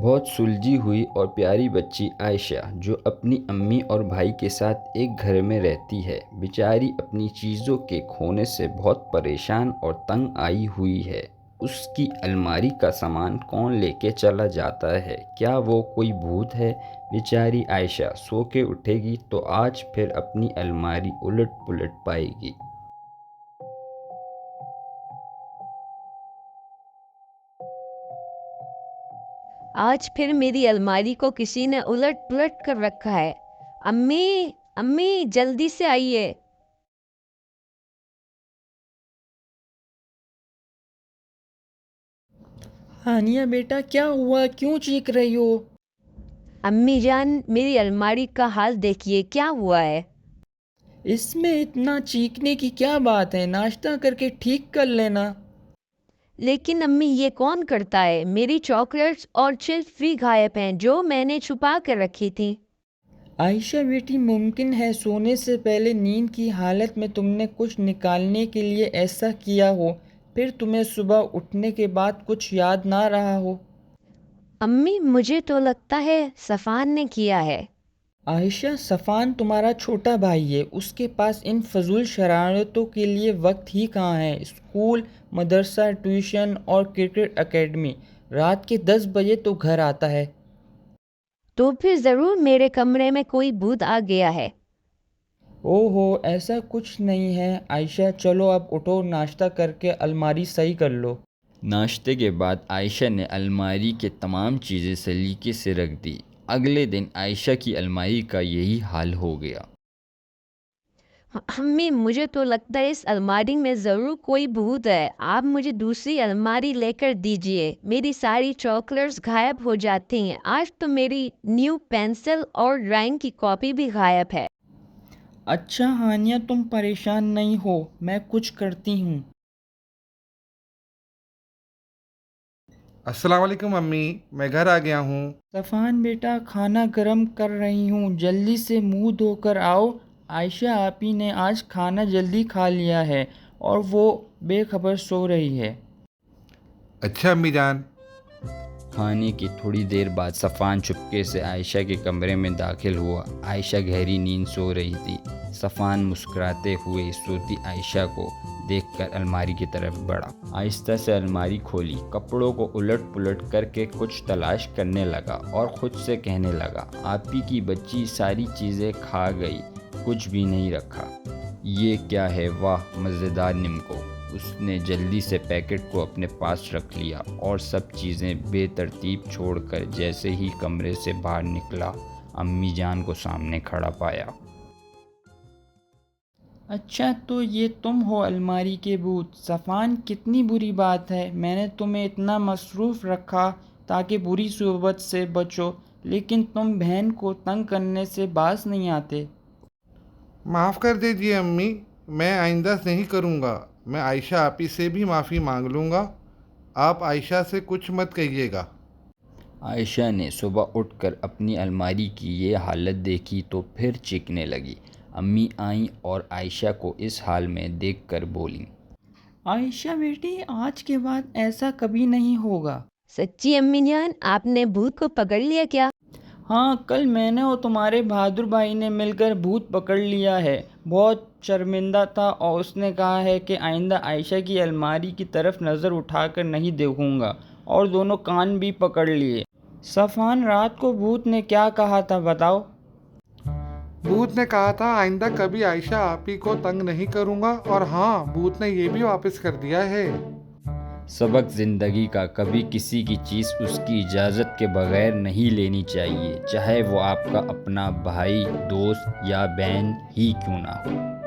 بہت سلجھی ہوئی اور پیاری بچی عائشہ جو اپنی امی اور بھائی کے ساتھ ایک گھر میں رہتی ہے، بیچاری اپنی چیزوں کے کھونے سے بہت پریشان اور تنگ آئی ہوئی ہے۔ اس کی الماری کا سامان کون لے کے چلا جاتا ہے؟ کیا وہ کوئی بھوت ہے؟ بیچاری عائشہ سو کے اٹھے گی تو آج پھر اپنی الماری الٹ پلٹ پائے گی۔ آج پھر میری الماری کو کسی نے الٹ پلٹ کر رکھا ہے۔ امی امی جلدی سے آئیے۔ ہانیہ بیٹا کیا ہوا؟ کیوں چیخ رہی ہو؟ امی جان میری الماری کا حال دیکھیے، کیا ہوا ہے؟ اس میں اتنا چیخنے کی کیا بات ہے؟ ناشتہ کر کے ٹھیک کر لینا۔ لیکن امی یہ کون کرتا ہے؟ میری چاکلیٹس اور چپس بھی غائب ہیں جو میں نے چھپا کر رکھی تھی۔ عائشہ بیٹی ممکن ہے سونے سے پہلے نیند کی حالت میں تم نے کچھ نکالنے کے لیے ایسا کیا ہو، پھر تمہیں صبح اٹھنے کے بعد کچھ یاد نہ رہا ہو۔ امی مجھے تو لگتا ہے صفان نے کیا ہے۔ عائشہ صفان تمہارا چھوٹا بھائی ہے، اس کے پاس ان فضول شرارتوں کے لیے وقت ہی کہاں ہے۔ اسکول، مدرسہ، ٹیوشن اور کرکٹ اکیڈمی، رات کے 10 بجے تو گھر آتا ہے۔ تو پھر ضرور میرے کمرے میں کوئی بھوت آ گیا ہے۔ ہو ایسا کچھ نہیں ہے۔ عائشہ چلو اب اٹھو، ناشتہ کر کے الماری صحیح کر لو۔ ناشتے کے بعد عائشہ نے الماری کے تمام چیزیں سلیقے سے رکھ دی۔ اگلے دن عائشہ کی الماری کا یہی حال ہو گیا۔ امی مجھے تو لگتا ہے اس الماری میں ضرور کوئی بھوت ہے۔ آپ مجھے دوسری الماری لے کر دیجیے۔ میری ساری چاکلیٹس غائب ہو جاتی ہیں۔ آج تو میری نیو پینسل اور ڈرائنگ کی کاپی بھی غائب ہے۔ اچھا ہانیہ تم پریشان نہیں ہو، میں کچھ کرتی ہوں۔ السلام علیکم امی، میں گھر آ گیا ہوں۔ صفان بیٹا کھانا گرم کر رہی ہوں، جلدی سے منہ دھو کر آؤ۔ عائشہ آپی نے آج کھانا جلدی کھا لیا ہے اور وہ بے خبر سو رہی ہے۔ اچھا امی جان۔ کھانے کی تھوڑی دیر بعد صفان چپکے سے عائشہ کے کمرے میں داخل ہوا۔ عائشہ گہری نیند سو رہی تھی۔ صفان مسکراتے ہوئے سوتی عائشہ کو دیکھ کر الماری کی طرف بڑھا۔ آہستہ سے الماری کھولی، کپڑوں کو الٹ پلٹ کر کے کچھ تلاش کرنے لگا اور خود سے کہنے لگا، آپی کی بچی ساری چیزیں کھا گئی، کچھ بھی نہیں رکھا۔ یہ کیا ہے؟ واہ مزیدار نمکو۔ اس نے جلدی سے پیکٹ کو اپنے پاس رکھ لیا اور سب چیزیں بے ترتیب چھوڑ کر جیسے ہی کمرے سے باہر نکلا، امی جان کو سامنے کھڑا پایا۔ اچھا تو یہ تم ہو الماری کے بھوت؟ صفان کتنی بری بات ہے، میں نے تمہیں اتنا مصروف رکھا تاکہ بری صحبت سے بچو، لیکن تم بہن کو تنگ کرنے سے باز نہیں آتے۔ معاف کر دیجیے امی، میں آئندہ نہیں کروں گا۔ میں عائشہ آپی سے بھی معافی مانگ لوں گا۔ آپ عائشہ سے کچھ مت کہیے گا۔ عائشہ نے صبح اٹھ کر اپنی الماری کی یہ حالت دیکھی تو پھر چیخنے لگی۔ امی آئیں اور عائشہ کو اس حال میں دیکھ کر بولیں، عائشہ بیٹی آج کے بعد ایسا کبھی نہیں ہوگا۔ سچی امی جان آپ نے بھوت کو پکڑ لیا کیا؟ ہاں کل میں نے اور تمہارے بہادر بھائی نے مل کر بھوت پکڑ لیا ہے۔ بہت شرمندہ تھا اور اس نے کہا ہے کہ آئندہ عائشہ کی الماری کی طرف نظر اٹھا کر نہیں دیکھوں گا، اور دونوں کان بھی پکڑ لیے۔ صفان رات کو بھوت نے کیا کہا تھا بتاؤ؟ بھوت نے کہا تھا آئندہ کبھی عائشہ آپی کو تنگ نہیں کروں گا، اور ہاں بھوت نے یہ بھی واپس کر دیا ہے۔ سبق زندگی کا، کبھی کسی کی چیز اس کی اجازت کے بغیر نہیں لینی چاہیے، چاہے وہ آپ کا اپنا بھائی، دوست یا بہن ہی کیوں نہ ہو۔